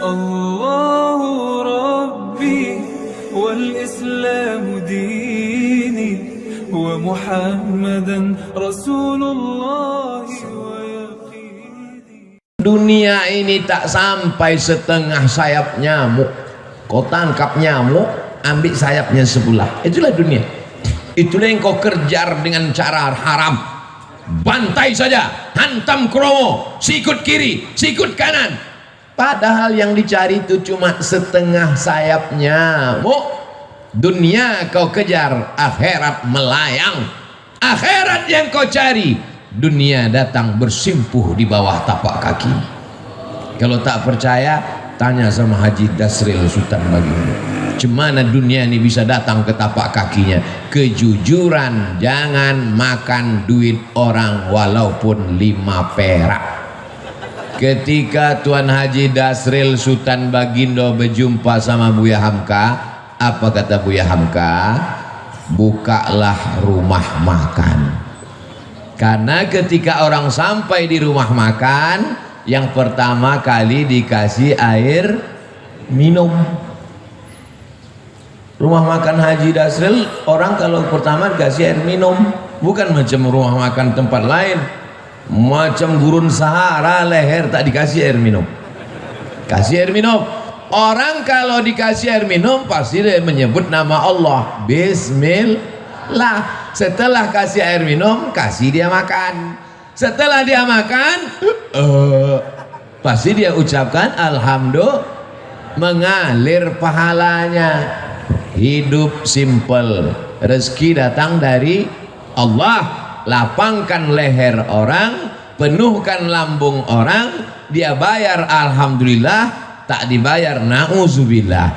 الله ربي والإسلام ديني ومحمدا رسول الله ويقيني. Dunia ini tak sampai setengah sayap nyamuk. Kau tangkap nyamuk, ambil sayapnya sebelah. Itulah dunia. Itulah yang kau kejar dengan cara haram. Bantai saja, hantam kromo, sikut kiri, sikut kanan. Padahal yang dicari itu cuma setengah sayap nyamuk. Dunia kau kejar, akhirat melayang. Akhirat yang kau cari, dunia datang bersimpuh di bawah tapak kaki. Kalau tak percaya, tanya sama Haji Dasril Sultan Baginda. Cemana dunia ini bisa datang ke tapak kakinya? Kejujuran, jangan makan duit orang walaupun 5 perak. Ketika Tuan Haji Dasril Sultan Bagindo berjumpa sama Buya Hamka, apa kata Buya Hamka? Bukalah rumah makan. Karena ketika orang sampai di rumah makan, yang pertama kali dikasih air minum. Rumah makan Haji Dasril, orang kalau pertama dikasih air minum, bukan macam rumah makan tempat lain, macam gurun Sahara leher tak dikasih air minum. Kasih air minum. Orang kalau dikasih air minum pasti dia menyebut nama Allah, Bismillah. Setelah kasih air minum, kasih dia makan. Setelah dia makan, pasti dia ucapkan Alhamdulillah, mengalir pahalanya. Hidup simple, rezeki datang dari Allah. Lapangkan leher orang, penuhkan lambung orang, dia bayar Alhamdulillah, tak dibayar na'udzubillah.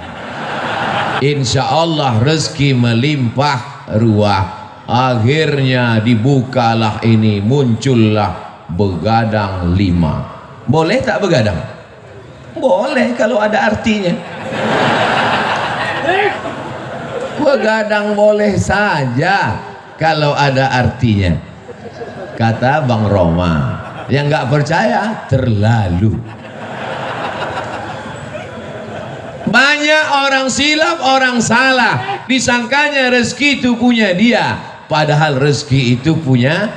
Insya Allah rezeki melimpah ruah. Akhirnya dibukalah ini, muncullah begadang 5. Boleh tak begadang? Boleh kalau ada artinya. Begadang boleh saja kalau ada artinya, kata Bang Roma. Yang nggak percaya terlalu. Banyak orang silap, orang salah, disangkanya rezeki itu punya dia, padahal rezeki itu punya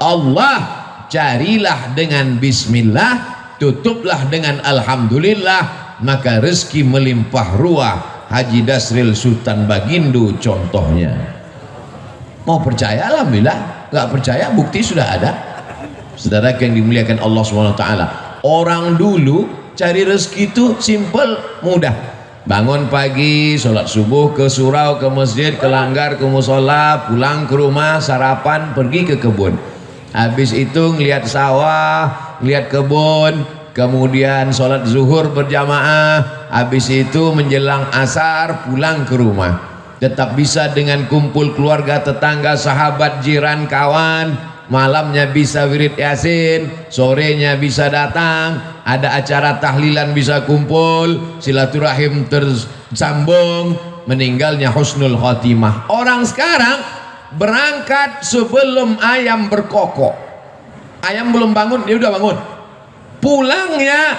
Allah. Carilah dengan bismillah, tutuplah dengan alhamdulillah, maka rezeki melimpah ruah. Haji Dasril Sultan Bagindo contohnya. Mau percaya alhamdulillah, nggak percaya bukti sudah ada. Saudara yang dimuliakan Allah SWT, orang dulu cari rezeki itu simple, mudah. Bangun pagi, sholat subuh, ke surau, ke masjid, ke langgar, ke musola, pulang ke rumah, sarapan, pergi ke kebun. Habis itu ngelihat sawah, ngelihat kebun, kemudian sholat zuhur berjamaah, habis itu menjelang asar pulang ke rumah. Tetap bisa dengan kumpul keluarga, tetangga, sahabat, jiran, kawan. Malamnya bisa wirid yasin, sorenya bisa datang, ada acara tahlilan bisa kumpul, silaturahim tersambung, meninggalnya husnul khotimah. Orang sekarang berangkat sebelum ayam berkokok. Ayam belum bangun, dia udah bangun. Pulangnya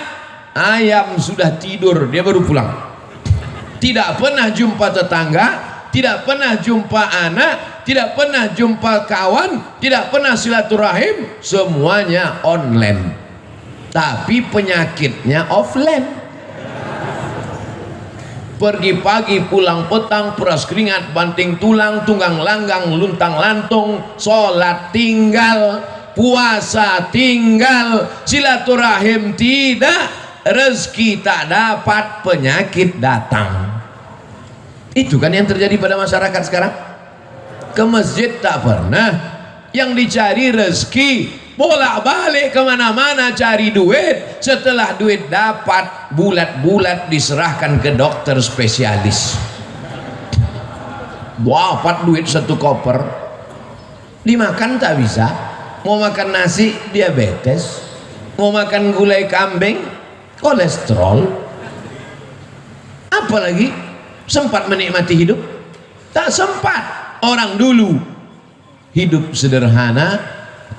ayam sudah tidur, dia baru pulang. Tidak pernah jumpa tetangga, tidak pernah jumpa anak, tidak pernah jumpa kawan, tidak pernah silaturahim, semuanya online. Tapi penyakitnya offline. Pergi pagi, pulang petang, peras keringat, banting tulang, tunggang langgang, luntang lantung, sholat tinggal, puasa tinggal, silaturahim tidak, rezeki tak dapat, penyakit datang. Itu kan yang terjadi pada masyarakat sekarang. Ke masjid tak pernah, yang dicari rezeki, bolak-balik kemana-mana cari duit. Setelah duit dapat, bulat-bulat diserahkan ke dokter spesialis. Dapat duit 1 koper, dimakan tak bisa. Mau makan nasi diabetes, mau makan gulai kambing kolesterol. Apalagi sempat menikmati hidup? Tak sempat. Orang dulu hidup sederhana,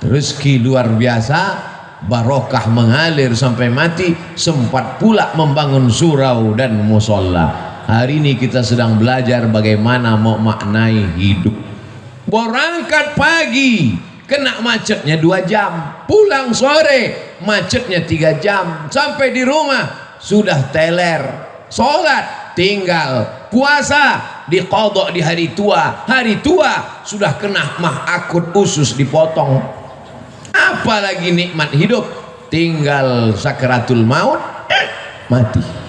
rezeki luar biasa, barokah mengalir sampai mati, sempat pula membangun surau dan musola. Hari ini kita sedang belajar bagaimana mau maknai hidup. Berangkat pagi kena macetnya 2 jam, pulang sore macetnya 3 jam, sampai di rumah sudah teler, sholat tinggal, puasa diqadha di hari tua sudah kena mah akut usus dipotong. Apalagi nikmat hidup, tinggal sakaratul maut, mati.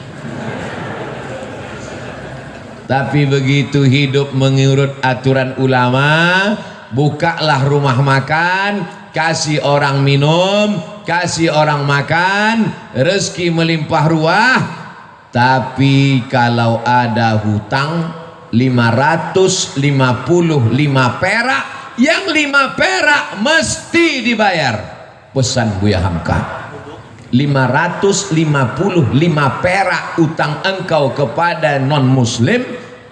Tapi begitu hidup mengurut aturan ulama, bukalah rumah makan, kasih orang minum, kasih orang makan, rezeki melimpah ruah. Tapi kalau ada hutang 555 perak, yang 5 perak mesti dibayar. Pesan Buya Hamka, 555 perak utang engkau kepada non muslim,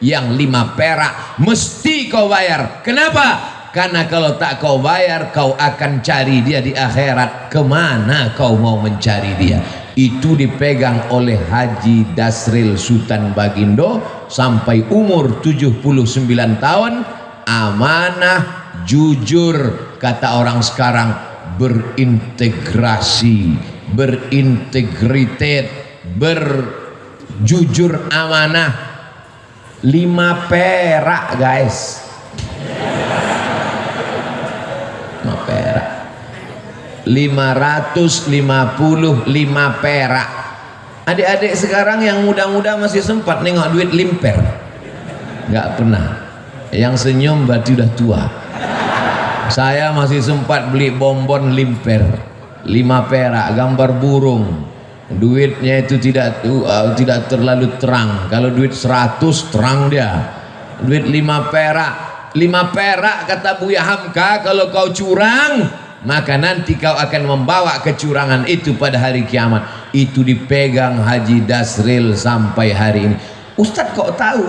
yang 5 perak mesti kau bayar. Kenapa? Karena kalau tak kau bayar, kau akan cari dia di akhirat. Kemana kau mau mencari dia? Itu dipegang oleh Haji Dasril Sultan Bagindo sampai umur 79 tahun. Amanah, jujur, kata orang sekarang, berintegrasi, berintegritet, berjujur, amanah. 5 perak guys, 5 perak, 555 perak. Adik-adik sekarang yang muda-muda masih sempat nengok duit limper? Nggak pernah. Yang senyum berarti udah tua. Saya masih sempat beli bonbon limper 5 perak, gambar burung. Duitnya itu tidak terlalu terang. Kalau duit 100 terang dia. Duit 5 perak, 5 perak kata Buya Hamka, kalau kau curang, maka nanti kau akan membawa kecurangan itu pada hari kiamat. Itu dipegang Haji Dasril sampai hari ini. Ustadz kok tahu?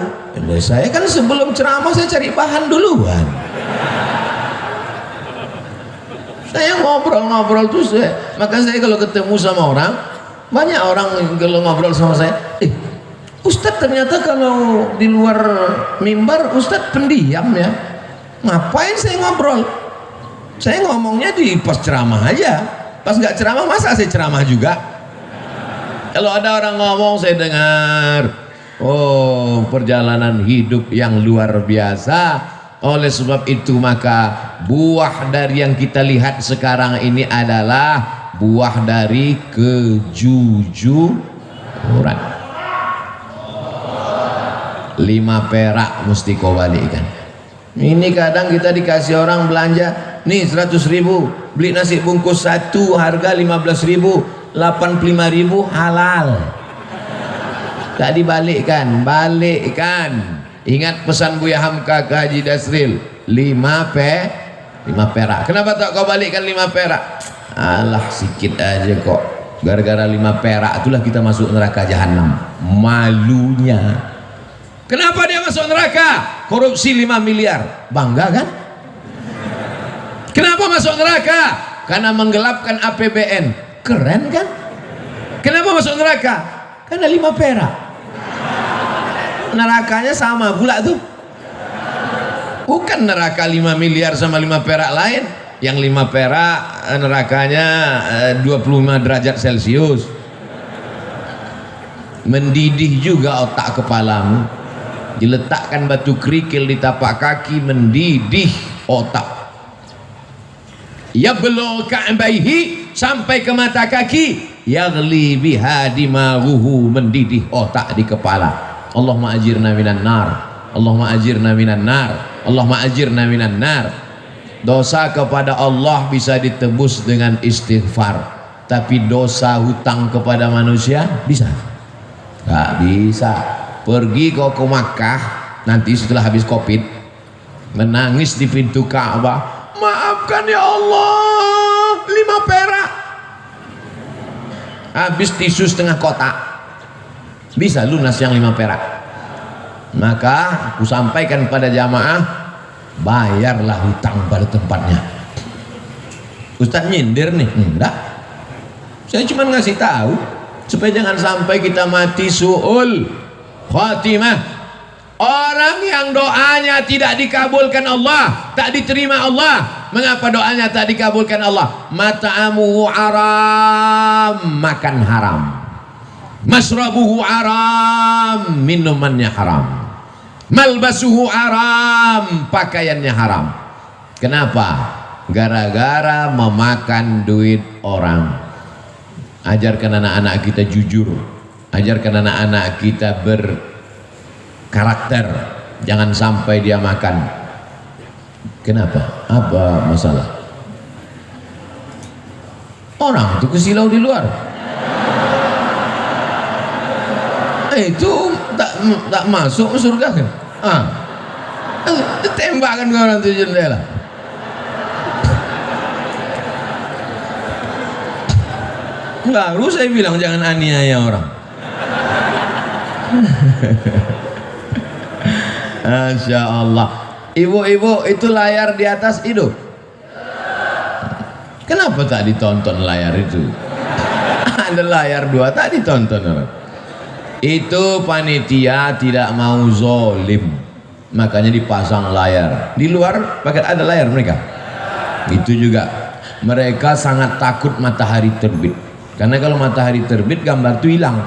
Saya kan sebelum ceramah saya cari bahan duluan. Saya ngobrol-ngobrol terus, maka saya kalau ketemu sama orang, banyak orang kalau ngobrol sama saya, Ustadz ternyata kalau di luar mimbar Ustadz pendiam ya. Ngapain saya ngobrol? Saya ngomongnya di pas ceramah aja. Pas nggak ceramah masa saya ceramah juga? Kalau ada orang ngomong saya dengar. Oh, perjalanan hidup yang luar biasa. Oleh sebab itu maka buah dari yang kita lihat sekarang ini adalah buah dari kejujuran. 5 perak mesti kau balikkan. Ini kadang kita dikasih orang belanja, nih 100.000, beli nasi bungkus 1 harga 15.000, 85.000 halal. Tak dibalikkan, balikkan. Ingat pesan Buya Hamka ke Haji Dasril, 5 perak. Kenapa tak kau balikkan 5 perak? Alah sikit aja kok. Gara-gara 5 perak itulah kita masuk neraka jahanam. Malunya. Kenapa dia masuk neraka? Korupsi 5 miliar. Bangga kan? Kenapa masuk neraka? Karena menggelapkan APBN. Keren kan? Kenapa masuk neraka? Karena 5 perak. Nerakanya sama pula tuh. Bukan neraka 5 miliar sama 5 perak lain. Yang 5 perak nerakanya 25 derajat Celcius. Mendidih juga otak kepalamu. Diletakkan batu kerikil di tapak kaki, mendidih otak. Ya belum ka'baihi, sampai ke mata kaki. Yaghli biha dimaguhu, mendidih otak di kepala. Allahumma ajirna minan nar, Allahumma ajirna minan nar, Allahumma ajirna minan nar. Dosa kepada Allah bisa ditebus dengan istighfar, tapi dosa hutang kepada manusia bisa? Gak bisa. Pergi kau ke Makkah nanti setelah habis Covid, menangis di pintu Ka'bah, maafkan ya Allah, 5 perak. Habis tisu setengah kotak, bisa lunas yang 5 perak. Maka aku sampaikan pada jamaah, bayarlah hutang pada tempatnya. Ustaz nyindir nih? Enggak, Saya cuma ngasih tahu supaya jangan sampai kita mati su'ul khatimah. Orang yang doanya tidak dikabulkan Allah, tak diterima Allah. Mengapa doanya tak dikabulkan Allah? Mata'amuhu haram, makan haram. Masrabuhu haram, minumannya haram. Malbasuhu haram, pakaiannya haram. Kenapa? Gara-gara memakan duit orang. Ajarkan anak-anak kita jujur, ajarkan anak-anak kita berkarakter, jangan sampai dia makan. Kenapa? Apa masalah? Orang itu kesilau di luar, itu tak masuk surga kan? Ditembakkan ke orang itu jendela. Baru saya bilang jangan aniaya orang. Masya Allah. Ibu-ibu itu layar di atas hidup. Kenapa tak ditonton layar itu? Ada layar 2 tak ditonton orang. Itu panitia tidak mau zolim, makanya dipasang layar. Di luar pakai ada layar mereka. Itu juga mereka sangat takut matahari terbit. Karena kalau matahari terbit gambar itu hilang.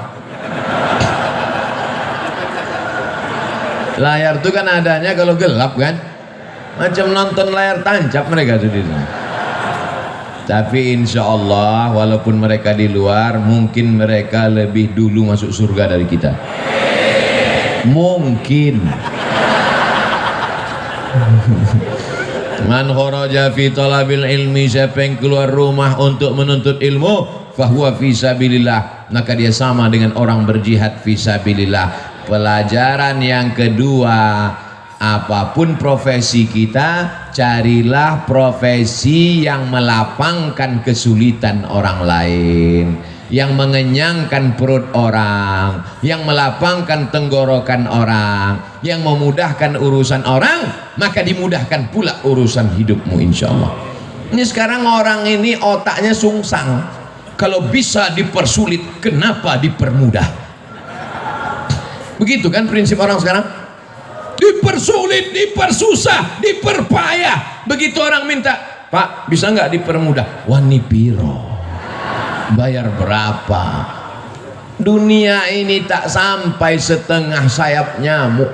Layar itu kan adanya kalau gelap kan, macam nonton layar tancap mereka tuh di sana. Tapi insya Allah walaupun mereka di luar, mungkin mereka lebih dulu masuk surga dari kita. Mungkin. Man kharaja fi talabil ilmi, siapa yang keluar rumah untuk menuntut ilmu, fahuwa fi sabilillah, maka dia sama dengan orang berjihad fi sabilillah. Pelajaran yang kedua, apapun profesi kita, carilah profesi yang melapangkan kesulitan orang lain, yang mengenyangkan perut orang, yang melapangkan tenggorokan orang, yang memudahkan urusan orang, maka dimudahkan pula urusan hidupmu insya Allah. Ini sekarang orang ini otaknya sungsang. Kalau bisa dipersulit, kenapa dipermudah? Begitu kan prinsip orang sekarang? Dipersulit, dipersusah, diperpayah. Begitu orang minta, Pak bisa nggak dipermudah? Wani piro, bayar berapa? Dunia ini tak sampai setengah sayap nyamuk.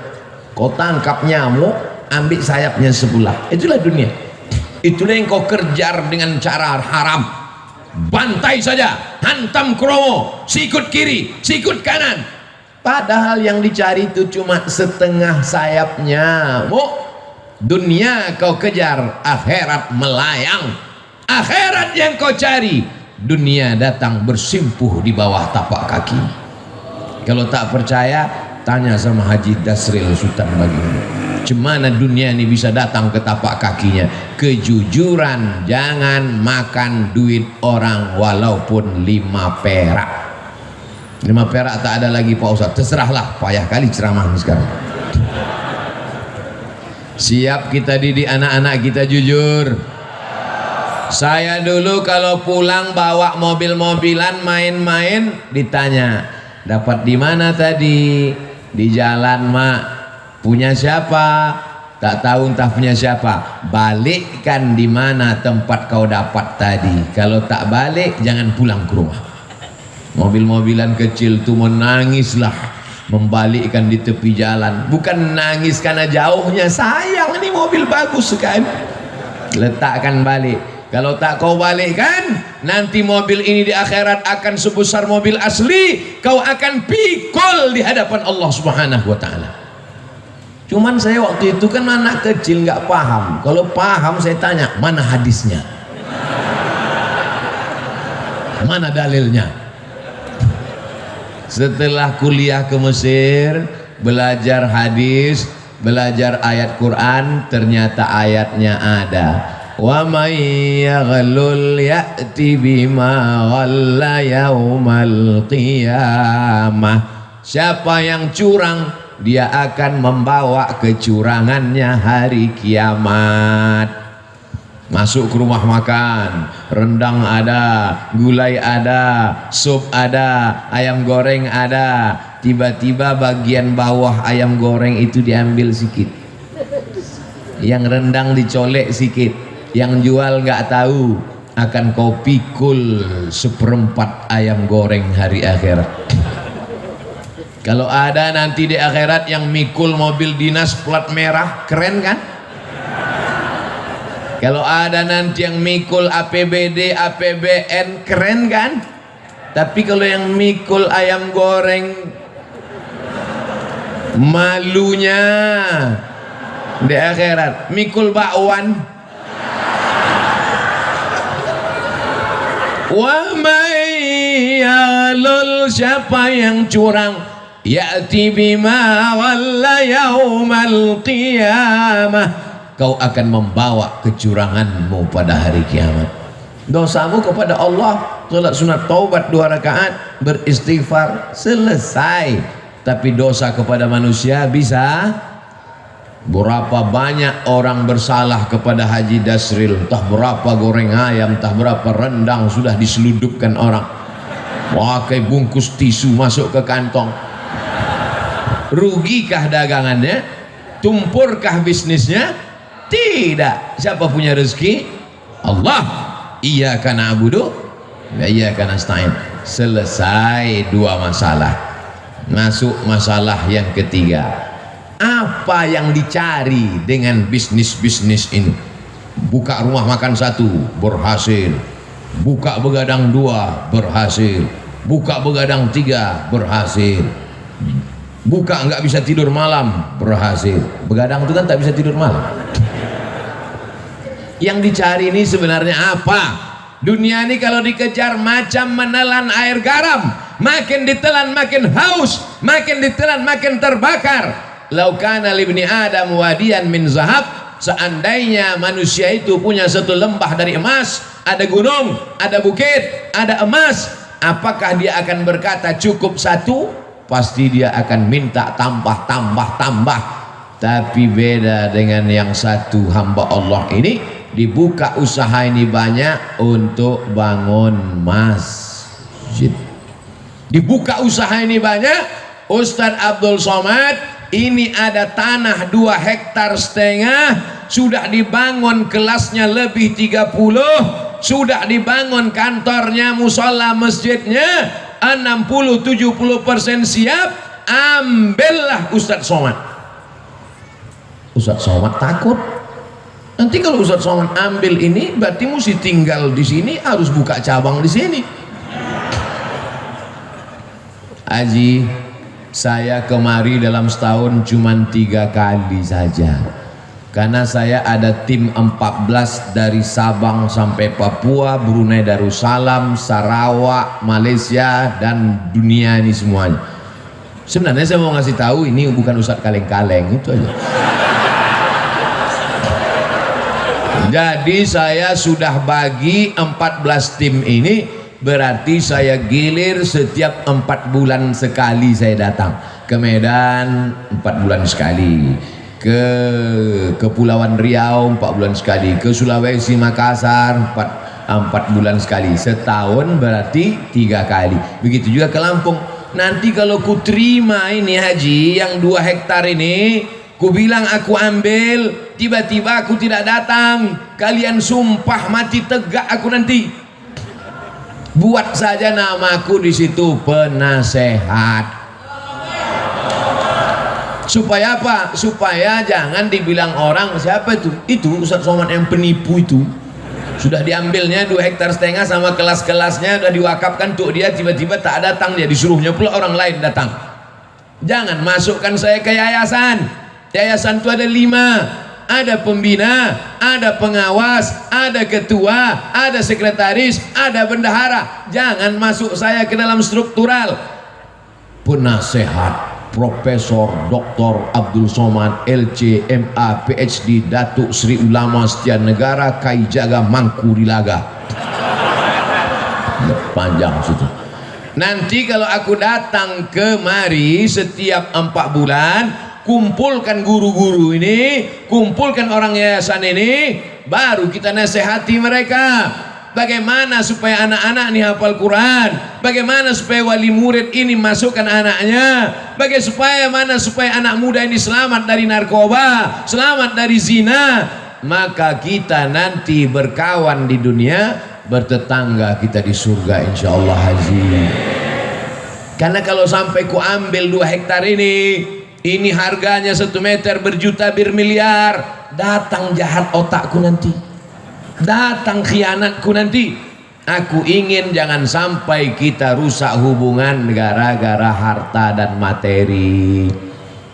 Kau tangkap nyamuk, ambil sayapnya sebelah. Itulah dunia. Itulah yang kau kejar dengan cara haram. Bantai saja, hantam kromo, sikut kiri, sikut kanan. Padahal yang dicari itu cuma setengah sayap nyamuk. Dunia kau kejar, akhirat melayang. Akhirat yang kau cari, dunia datang bersimpuh di bawah tapak kaki. Kalau tak percaya, tanya sama Haji Dasril Sultan Baginda, cemana dunia ini bisa datang ke tapak kakinya? Kejujuran, jangan makan duit orang walaupun 5 perak. 5 perak tak ada lagi Pak Ustaz, terserahlah, payah kali ceramah sekarang. Siap kita didik anak-anak kita jujur. Saya dulu kalau pulang bawa mobil-mobilan main-main, ditanya, dapat di mana tadi? Di jalan mak. Punya siapa? Tak tahu entah punya siapa. Balikkan di mana tempat kau dapat tadi. Kalau tak balik, jangan pulang ke rumah. Mobil-mobilan kecil tuh menangislah, membalikkan di tepi jalan. Bukan nangis karena jauhnya, sayang ini mobil bagus kan, letakkan balik. Kalau tak kau balikkan, nanti mobil ini di akhirat akan sebesar mobil asli. Kau akan pikul di hadapan Allah Subhanahu wa ta'ala. Cuman saya waktu itu kan anak kecil nggak paham. Kalau paham saya tanya, mana hadisnya, mana dalilnya. Setelah kuliah ke Mesir, belajar hadis, belajar ayat Quran, ternyata ayatnya ada. Wa may yaghlul ya'ti bima ghalla yaumal qiyamah. Siapa yang curang, dia akan membawa kecurangannya hari kiamat. Masuk ke rumah makan, rendang ada, gulai ada, sup ada, ayam goreng ada. Tiba-tiba bagian bawah ayam goreng itu diambil sikit, yang rendang dicolek sikit, yang jual nggak tahu akan kau pikul seperempat ayam goreng hari akhirat. Kalau ada nanti di akhirat yang mikul mobil dinas plat merah, keren kan? Kalau ada nanti yang mikul APBD, APBN, keren kan? Tapi kalau yang mikul ayam goreng, malunya di akhirat. Mikul bakwan, wa mayyalul, siapa yang curang, ya'ti bima walla yaumal qiyamah, kau akan membawa kecuranganmu pada hari kiamat. Dosamu kepada Allah, salat sunat taubat 2 rakaat, beristighfar, selesai. Tapi dosa kepada manusia bisa. Berapa banyak orang bersalah kepada Haji Dasril, entah berapa goreng ayam, entah berapa rendang sudah diseludupkan orang, pakai bungkus tisu masuk ke kantong. Rugikah dagangannya? Tumpurkah bisnisnya? Tidak. Siapa punya rezeki? Allah. Iyyaka na'budu wa iyyaka nasta'in. Selesai 2 masalah. Masuk masalah yang ketiga. Apa yang dicari dengan bisnis-bisnis ini? Buka rumah makan 1 berhasil, buka begadang 2 berhasil, buka begadang 3 berhasil, buka nggak bisa tidur malam berhasil. Begadang itu kan tak bisa tidur malam. Yang dicari ini sebenarnya apa? Dunia ini kalau dikejar macam menelan air garam, makin ditelan makin haus, makin ditelan makin terbakar. Lau kana libni Adam wadiyan min zahab, seandainya manusia itu punya satu lembah dari emas, ada gunung, ada bukit, ada emas, apakah dia akan berkata cukup 1? Pasti dia akan minta tambah. Tapi beda dengan yang satu hamba Allah ini, dibuka usaha ini banyak untuk bangun masjid. Dibuka usaha ini banyak. Ustadz Abdul Somad ini ada tanah 2,5 hektar, sudah dibangun kelasnya lebih 30, sudah dibangun kantornya, musola masjidnya 60-70% siap. Ambillah Ustadz Somad. Ustadz Somad takut. Nanti kalau Ustadz Somad ambil ini, berarti mesti tinggal di sini, harus buka cabang di sini. Haji, saya kemari dalam setahun cuma 3 kali saja. Karena saya ada tim 14 dari Sabang sampai Papua, Brunei Darussalam, Sarawak, Malaysia, dan dunia ini semuanya. Sebenarnya saya mau ngasih tahu ini bukan Ustadz kaleng-kaleng, itu aja. Jadi saya sudah bagi 14 tim ini, berarti saya gilir setiap 4 bulan sekali saya datang ke Medan, 4 bulan sekali, ke Kepulauan Riau 4 bulan sekali, ke Sulawesi Makassar 4 bulan sekali. Setahun berarti 3 kali. Begitu juga ke Lampung. Nanti kalau ku terima ini haji yang 2 hektar ini, ku bilang aku ambil, tiba-tiba aku tidak datang, kalian sumpah mati tegak aku nanti. Buat saja namaku di situ penasehat. Supaya apa? Supaya jangan dibilang orang siapa itu? Itu Ustadz Somad yang penipu itu. Sudah diambilnya 2,5 hektar sama kelas-kelasnya, sudah diwakafkan untuk dia, tiba-tiba tak datang, dia disuruhnya pula orang lain datang. Jangan masukkan saya ke yayasan. Yayasan itu ada 5, ada pembina, ada pengawas, ada ketua, ada sekretaris, ada bendahara. Jangan masuk saya ke dalam struktural. Penasehat Profesor Dr. Abdul Somad LC MA PhD Datuk Sri Ulama Setia Negara Kai Jaga Mangkurilaga. Panjang situ. Nanti kalau aku datang kemari setiap 4 bulan, kumpulkan guru-guru ini, kumpulkan orang yayasan ini, baru kita nasihati mereka. Bagaimana supaya anak-anak ini hafal Quran, bagaimana supaya wali murid ini masukkan anaknya, bagaimana supaya anak muda ini selamat dari narkoba, selamat dari zina. Maka kita nanti berkawan di dunia, bertetangga kita di surga insyaallah haji. Karena kalau sampai ku ambil 2 hektar ini harganya 1 meter berjuta bermiliar, datang jahat otakku nanti, datang khianatku nanti. Aku ingin jangan sampai kita rusak hubungan gara-gara harta dan materi.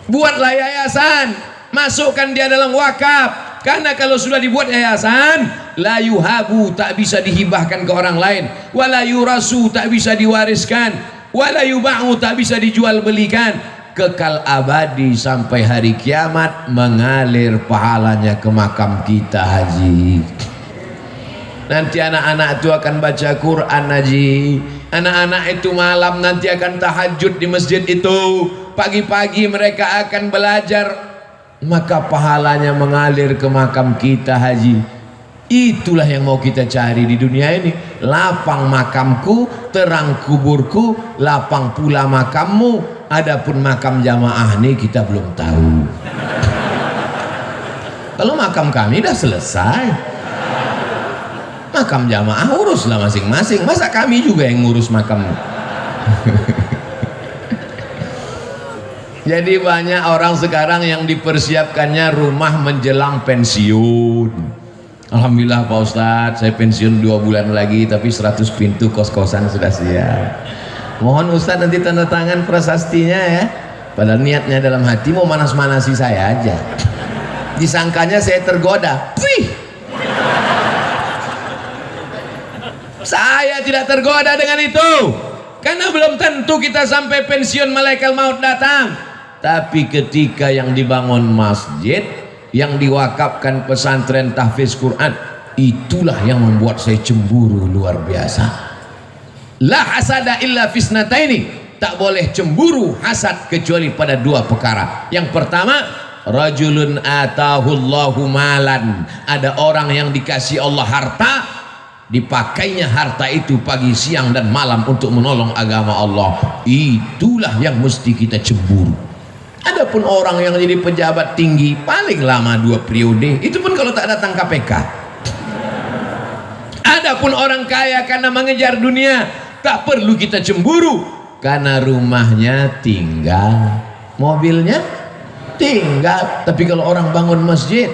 Buatlah yayasan, masukkan dia dalam wakaf. Karena kalau sudah dibuat yayasan, la yuhabu, tak bisa dihibahkan ke orang lain, wala yurasu, tak bisa diwariskan, wala yuba'u, tak bisa dijual belikan, kekal abadi sampai hari kiamat, mengalir pahalanya ke makam kita haji. Nanti anak-anak itu akan baca Quran haji, anak-anak itu malam nanti akan tahajud di masjid itu, pagi-pagi mereka akan belajar, maka pahalanya mengalir ke makam kita haji. Itulah yang mau kita cari di dunia ini. Lapang makamku, terang kuburku, lapang pula makammu. Adapun makam jamaah ini kita belum tahu. Kalau makam kami dah selesai, makam jamaah uruslah masing-masing. Masa kami juga yang ngurus makam? Jadi banyak orang sekarang yang dipersiapkannya rumah menjelang pensiun. Alhamdulillah Pak Ustadz, saya pensiun 2 bulan lagi, tapi 100 pintu kos-kosan sudah siap. Mohon Ustadz nanti tanda tangan prasastinya ya. Padahal niatnya dalam hati mau manas-manasi saya aja. Disangkanya saya tergoda. Wih, saya tidak tergoda dengan itu. Karena belum tentu kita sampai pensiun malaikat maut datang. Tapi ketika yang dibangun masjid, yang diwakafkan pesantren tahfiz Quran, itulah yang membuat saya cemburu luar biasa. La hasada illa fisnataini, tak boleh cemburu hasad kecuali pada 2 perkara. Yang pertama, rajulun atahullahu malan, ada orang yang dikasih Allah harta, dipakainya harta itu pagi, siang dan malam untuk menolong agama Allah. Itulah yang mesti kita cemburu. Adapun orang yang jadi pejabat tinggi paling lama 2 periode, itu pun kalau tak datang KPK. Adapun orang kaya karena mengejar dunia, tak perlu kita cemburu, karena rumahnya tinggal, mobilnya tinggal. Tapi kalau orang bangun masjid,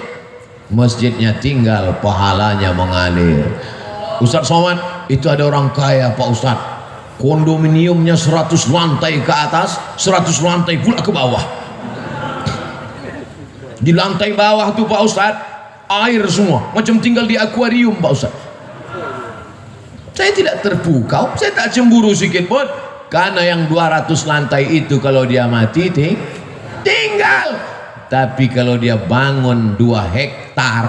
masjidnya tinggal, pahalanya mengalir. Ustadz Somad, itu ada orang kaya Pak Ustadz, kondominiumnya 100 lantai ke atas, 100 lantai pula ke bawah. Di lantai bawah tuh Pak Ustadz, air semua, macam tinggal di akuarium Pak Ustadz. Saya tidak terpukau, saya tak cemburu sedikit pun, karena yang 200 lantai itu kalau dia mati tinggal. Tapi kalau dia bangun 2 hektar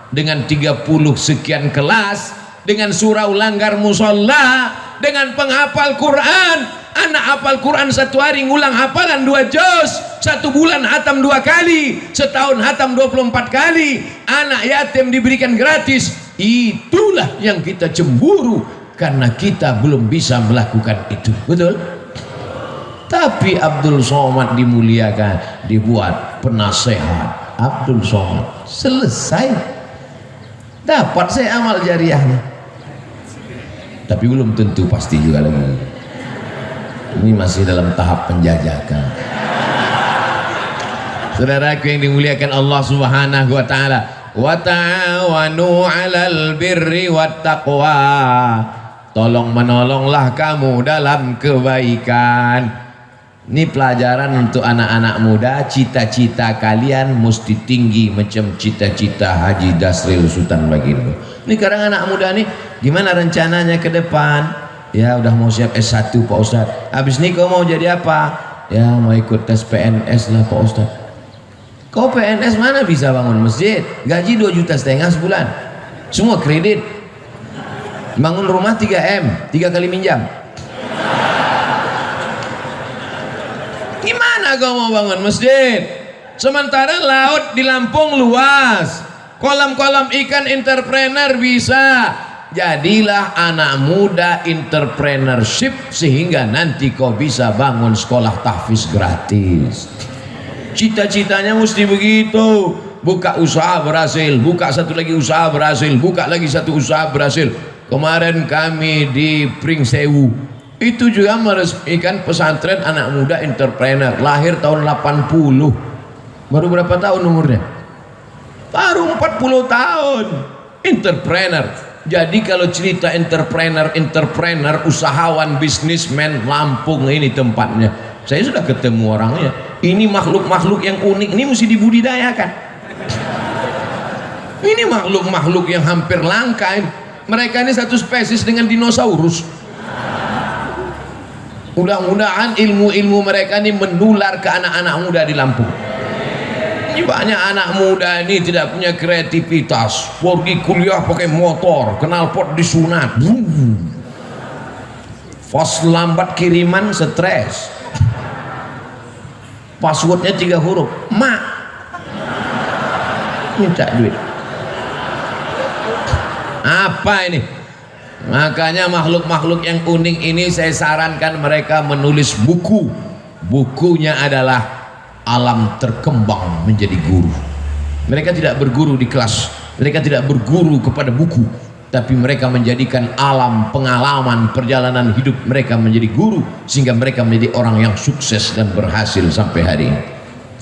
dengan 30 sekian kelas, dengan surau langgar musola, dengan penghafal Quran, anak hafal Quran 1 hari ngulang hafalan 2 juz, 1 bulan hatam 2 kali, setahun hatam 24 kali, anak yatim diberikan gratis. Itulah yang kita cemburu, karena kita belum bisa melakukan itu, betul? Tapi Abdul Somad dimuliakan, dibuat penasehat Abdul Somad, selesai, dapat saya amal jariahnya. Tapi belum tentu pasti juga lagi. Ini masih dalam tahap penjajakan. Saudaraku yang dimuliakan Allah Subhanahu wa taala, wa ta'awanu 'alal birri wat taqwa. Tolong menolonglah kamu dalam kebaikan. Ini pelajaran untuk anak-anak muda, cita-cita kalian mesti tinggi macam cita-cita Haji Dasril Sultan Baginda. Ini sekarang anak muda nih, gimana rencananya ke depan? Ya udah mau siap S1 Pak Ustadz. Habis ini kau mau jadi apa? Ya mau ikut tes PNS lah Pak Ustadz. Kau PNS mana bisa bangun masjid? Gaji 2,5 juta sebulan. Semua kredit. Bangun rumah 3M, 3 kali minjam. Gimana kau mau bangun masjid? Sementara laut di Lampung luas, kolam-kolam ikan entrepreneur bisa. Jadilah anak muda entrepreneurship sehingga nanti kau bisa bangun sekolah tahfiz gratis. Cita-citanya mesti begitu. Buka usaha berhasil, buka satu lagi usaha berhasil, buka lagi satu usaha berhasil. Kemarin kami di Pringsewu itu juga meresmikan pesantren anak muda entrepreneur, lahir tahun 80. Baru berapa tahun umurnya? Baru 40 tahun. Entrepreneur. Jadi kalau cerita entrepreneur, usahawan, bisnismen, Lampung ini tempatnya. Saya sudah ketemu orangnya. Ini makhluk-makhluk yang unik, ini mesti dibudidayakan. Ini makhluk-makhluk yang hampir langka. Mereka ini satu spesies dengan dinosaurus. Mudah-mudahan ilmu-ilmu mereka ini menular ke anak-anak muda di Lampung. Ini banyak anak muda ini tidak punya kreativitas, pergi kuliah pakai motor, knalpot disunat, pas lambat kiriman stres, passwordnya 3 huruf, mak minta duit. Apa ini? Makanya makhluk-makhluk yang unik ini saya sarankan mereka menulis buku. Bukunya adalah Alam Terkembang Menjadi Guru. Mereka tidak berguru di kelas, mereka tidak berguru kepada buku, tapi mereka menjadikan alam pengalaman perjalanan hidup mereka menjadi guru, sehingga mereka menjadi orang yang sukses dan berhasil sampai hari ini.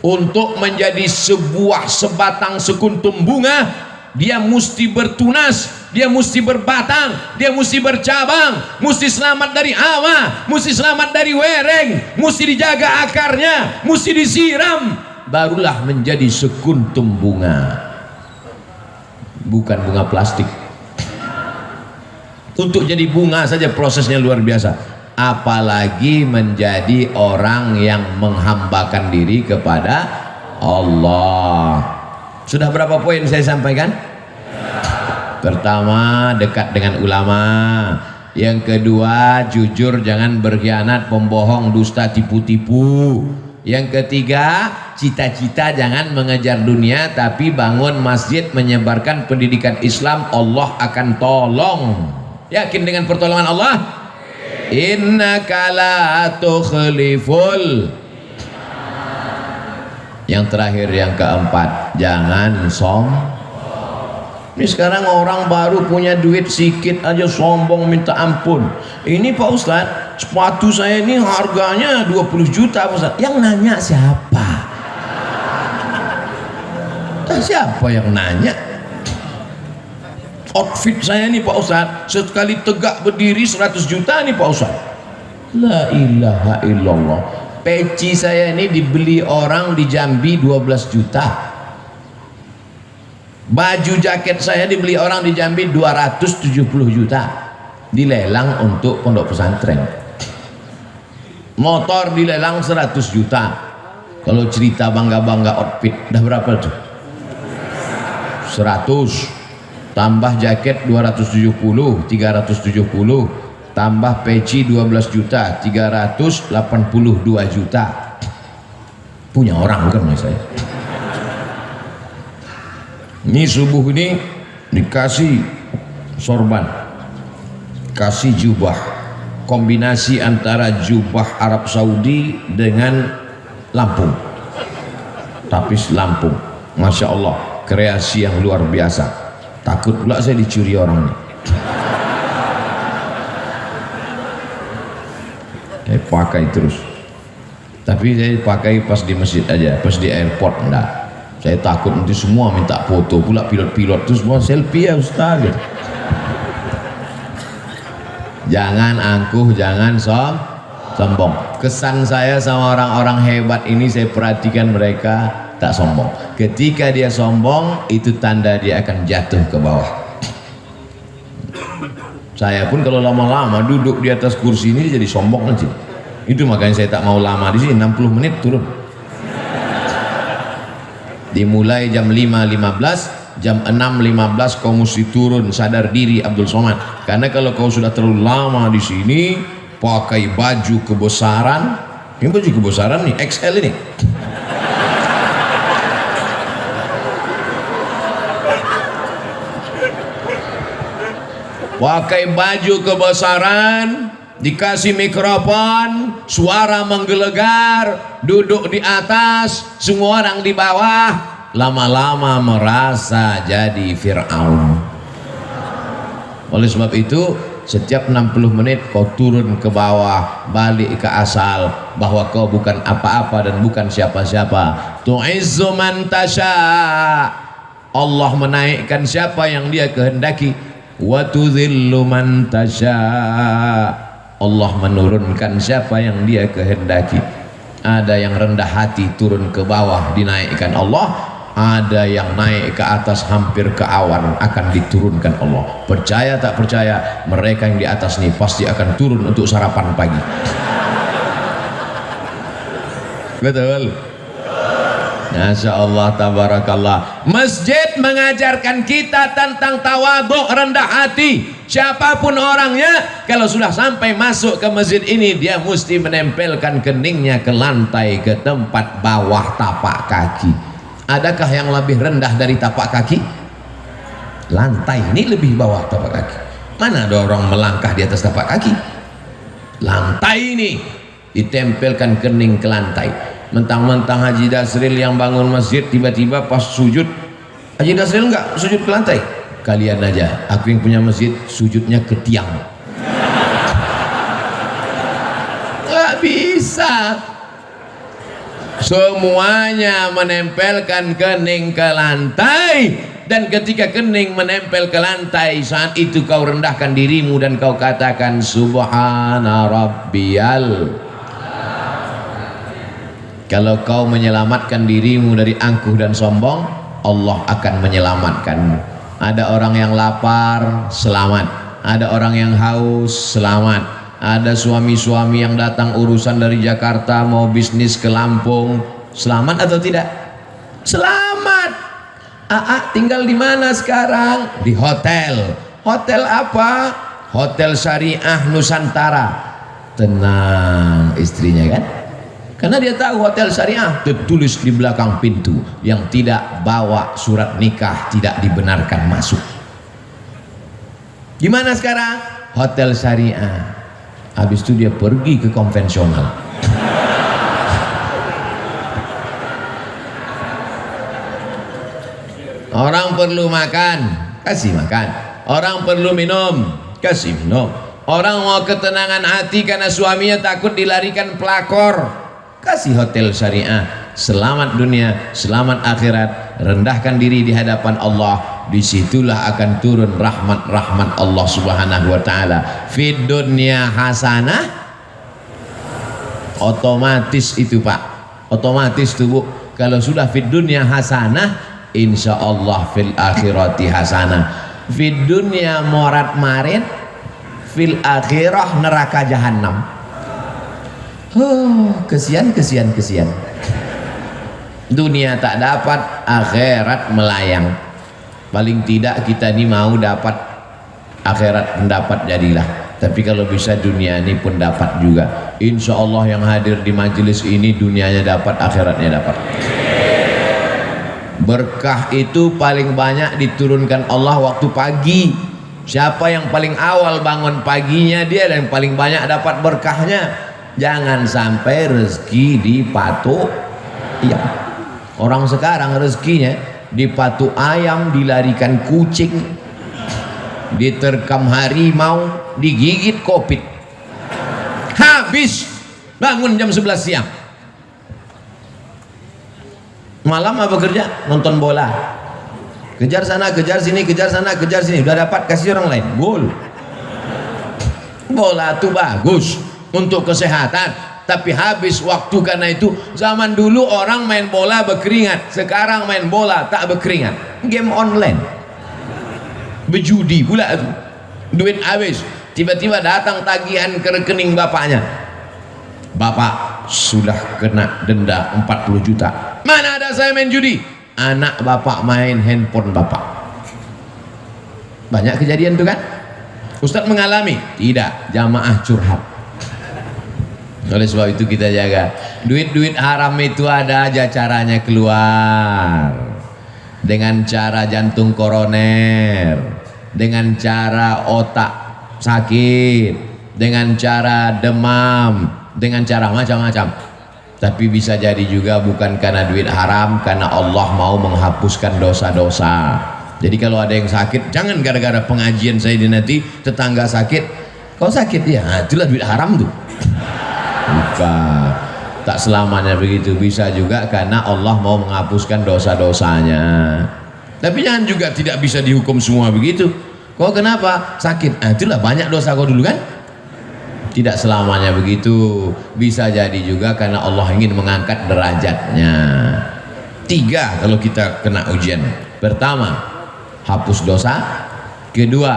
Untuk menjadi sebuah sebatang sekuntum bunga, dia mesti bertunas, dia mesti berbatang, dia mesti bercabang, mesti selamat dari hawa, mesti selamat dari wereng, mesti dijaga akarnya, mesti disiram, barulah menjadi sekuntum bunga, bukan bunga plastik. Untuk jadi bunga saja prosesnya luar biasa, apalagi menjadi orang yang menghambakan diri kepada Allah. Sudah berapa poin saya sampaikan? Pertama, dekat dengan ulama. Yang kedua, jujur, jangan berkhianat, pembohong, dusta, tipu-tipu. Yang ketiga, cita-cita jangan mengejar dunia, tapi bangun masjid, menyebarkan pendidikan Islam, Allah akan tolong. Yakin dengan pertolongan Allah? Innaka la tukhliful. Yang terakhir, yang keempat, jangan sombong. Ini sekarang orang baru punya duit sedikit aja sombong minta ampun. Ini Pak Ustadz, sepatu saya ini harganya 20 juta Pak Ustadz. Yang nanya siapa? Siapa yang nanya? Outfit saya ini Pak Ustadz, sekali tegak berdiri 100 juta nih Pak Ustadz. La ilaha illallah. Peci saya ini dibeli orang di Jambi 12 juta. Baju jaket saya dibeli orang di Jambi 270 juta. Dilelang untuk pondok pesantren. Motor dilelang 100 juta. Kalau cerita bangga-bangga outfit, dah berapa tuh? 100. Tambah jaket 270, 370. Tambah peci 12 juta, 382 juta. Punya orang bukan saya. Ini subuh ini dikasih sorban, kasih jubah, kombinasi antara jubah Arab Saudi dengan Lampung, tapis Lampung. Masya Allah, kreasi yang luar biasa. Takut pula saya dicuri orang ini. Saya pakai terus, tapi saya pakai pas di masjid aja, pas di airport enggak. Saya takut nanti semua minta foto, pula pilot-pilot itu semua selfie ya Ustaz. Jangan angkuh, jangan sombong. Kesan saya sama orang-orang hebat ini, saya perhatikan mereka tak sombong. Ketika dia sombong, itu tanda dia akan jatuh ke bawah. Saya pun kalau lama-lama duduk di atas kursi ini jadi sombong nanti. Itu makanya saya tak mau lama di sini, 60 menit turun. Dimulai jam 5.15, jam 6.15 kau mesti turun, sadar diri Abdul Somad. Karena kalau kau sudah terlalu lama di sini, pakai baju kebesaran, ini baju kebesaran nih, XL ini. pakai baju kebesaran, dikasih mikrofon, suara menggelegar, duduk di atas, semua orang di bawah, lama-lama merasa jadi Fir'aun. Oleh sebab itu, setiap 60 menit kau turun ke bawah, balik ke asal, bahwa kau bukan apa-apa dan bukan siapa-siapa. Tu'izzu man tasha, Allah menaikkan siapa yang dia kehendaki. Wa tudhillu man tasha, Allah menurunkan siapa yang dia kehendaki. Ada yang rendah hati turun ke bawah dinaikkan Allah, ada yang naik ke atas hampir ke awan akan diturunkan Allah. Percaya tak percaya, mereka yang di atas ini pasti akan turun untuk sarapan pagi. Betul? Masya Allah, tabarakallah. Masjid mengajarkan kita tentang tawadhu, rendah hati. Siapapun orangnya, kalau sudah sampai masuk ke masjid ini, dia mesti menempelkan keningnya ke lantai, ke tempat bawah tapak kaki. Adakah yang lebih rendah dari tapak kaki? Lantai ini lebih bawah tapak kaki. Mana ada orang melangkah di atas tapak kaki? Lantai ini ditempelkan kening ke lantai. Mentang-mentang Haji Dasril yang bangun masjid, tiba-tiba pas sujud, Haji Dasril enggak sujud ke lantai. Kalian aja, aku yang punya masjid sujudnya ke tiang. Nggak bisa. Semuanya menempelkan kening ke lantai, dan ketika kening menempel ke lantai, saat itu kau rendahkan dirimu dan kau katakan subhana rabbiyal. Kalau kau menyelamatkan dirimu dari angkuh dan sombong, Allah akan menyelamatkanmu. Ada orang yang lapar, selamat. Ada orang yang haus, selamat. Ada suami-suami yang datang urusan dari Jakarta mau bisnis ke Lampung, selamat atau tidak? Selamat. Aa tinggal di mana sekarang? Di hotel. Hotel apa? Hotel Syariah Nusantara. Tenang istrinya kan? Karena dia tahu hotel Syariah tertulis di belakang pintu, yang tidak bawa surat nikah tidak dibenarkan masuk. Gimana sekarang? Hotel Syariah. Habis itu dia pergi ke konvensional. Orang perlu makan, kasih makan. Orang perlu minum, kasih minum. Orang mau ketenangan hati karena suaminya takut dilarikan pelakor, kasih hotel Syariah. Selamat dunia, selamat akhirat. Rendahkan diri di hadapan Allah. Disitulah akan turun rahmat-rahmat Allah subhanahu wa ta'ala. Fid dunya hasanah, otomatis itu Pak, otomatis tuh Bu. Kalau sudah fid dunya hasanah, insya Allah fil akhirati hasanah. Fid dunya morat marit, fil akhirah neraka jahannam. Kesian. Dunia tak dapat, akhirat melayang. Paling tidak kita ini mau dapat akhirat pendapat jadilah. Tapi kalau bisa dunia ini pun dapat juga. Insya Allah yang hadir di majelis ini dunianya dapat, akhiratnya dapat. Berkah itu paling banyak diturunkan Allah waktu pagi. Siapa yang paling awal bangun paginya, dia yang paling banyak dapat berkahnya. Jangan sampai rezeki dipatok. Iya. Orang sekarang rezekinya dipatuk ayam, dilarikan kucing, diterkam harimau, digigit kopit, habis bangun jam 11 siang. Malam apa kerja? Nonton bola, kejar sana kejar sini, kejar sana kejar sini, udah dapat kasih orang lain, gol. Bola tuh bagus untuk kesehatan, tapi habis waktu. Karena itu zaman dulu orang main bola berkeringat, sekarang main bola tak berkeringat, game online, berjudi pula tuh, duit habis. Tiba-tiba datang tagihan ke rekening bapaknya, bapak sudah kena denda 40 juta. Mana ada saya main judi? Anak bapak main handphone bapak. Banyak kejadian tuh kan. Ustadz mengalami? Tidak, jamaah curhat. Oleh sebab itu kita jaga. Duit-duit haram itu ada aja caranya keluar. Dengan cara jantung koroner, dengan cara otak sakit, dengan cara demam, dengan cara macam-macam. Tapi bisa jadi juga bukan karena duit haram, karena Allah mau menghapuskan dosa-dosa. Jadi kalau ada yang sakit, jangan gara-gara pengajian saya di nanti tetangga sakit, kau sakit ya, nah, itulah duit haram tuh. Bukan, tak selamanya begitu. Bisa juga karena Allah mau menghapuskan dosa-dosanya. Tapi jangan juga tidak bisa dihukum semua begitu. Kau kenapa sakit? Nah, itulah banyak dosa kau dulu kan. Tidak selamanya begitu. Bisa jadi juga karena Allah ingin mengangkat derajatnya. 3 kalau kita kena ujian. Pertama, hapus dosa. Kedua,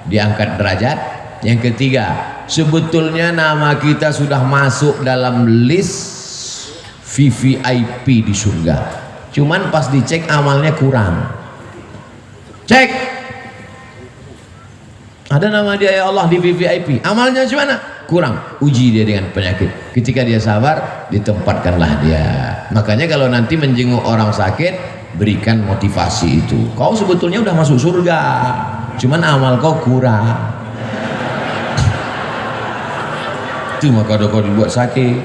diangkat derajat. Yang ketiga, sebetulnya nama kita sudah masuk dalam list VVIP di surga. Cuman pas dicek amalnya kurang. Cek, ada nama dia ya Allah di VVIP, amalnya gimana? Kurang. Uji dia dengan penyakit. Ketika dia sabar, ditempatkanlah dia. Makanya kalau nanti menjenguk orang sakit, berikan motivasi itu. Kau sebetulnya udah masuk surga, cuman amal kau kurang. Itu maka kau dibuat sakit.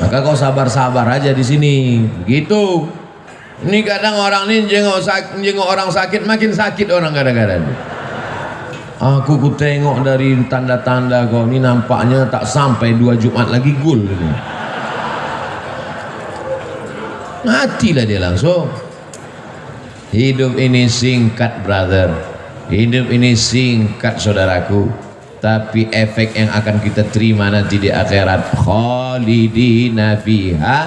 Maka kau sabar-sabar aja di sini. Begitu. Ini kadang orang ini jenguk orang sakit, makin sakit orang kadang-kadang. Aku tengok dari tanda-tanda kau ini nampaknya tak sampai 2 Jumat lagi gul ini. Matilah dia langsung. Hidup ini singkat brother. Hidup ini singkat saudaraku. Tapi efek yang akan kita terima nanti di akhirat, khalidina fiha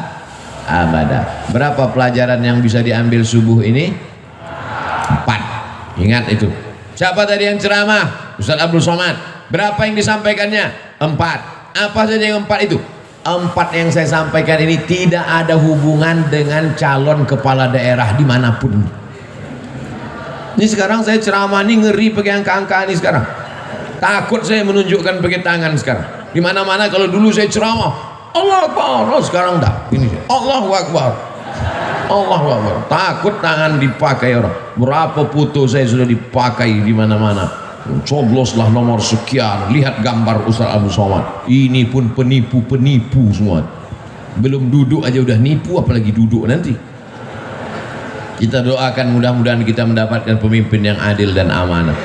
abada. Berapa pelajaran yang bisa diambil subuh ini? 4. Ingat itu. Siapa tadi yang ceramah? Ustaz Abdul Somad. Berapa yang disampaikannya? 4. Apa saja yang 4 itu? 4 yang saya sampaikan ini tidak ada hubungan dengan calon kepala daerah dimanapun. Ini sekarang saya ceramah ini ngeri pakai angka-angka ini sekarang. Takut saya menunjukkan pakai tangan sekarang. Di mana-mana kalau dulu saya ceramah, Allah Akbar, oh, sekarang dah. Ini Allahu Akbar. Allahu Akbar. Takut tangan dipakai orang. Berapa foto saya sudah dipakai di mana-mana. Cobloslah nomor sekian. Lihat gambar Ustaz Abdul Somad. Ini pun penipu-penipu semua. Belum duduk aja udah nipu, apalagi duduk nanti. Kita doakan mudah-mudahan kita mendapatkan pemimpin yang adil dan amanah.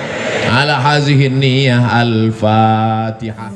Ala hazihin niyah al-Fatihah.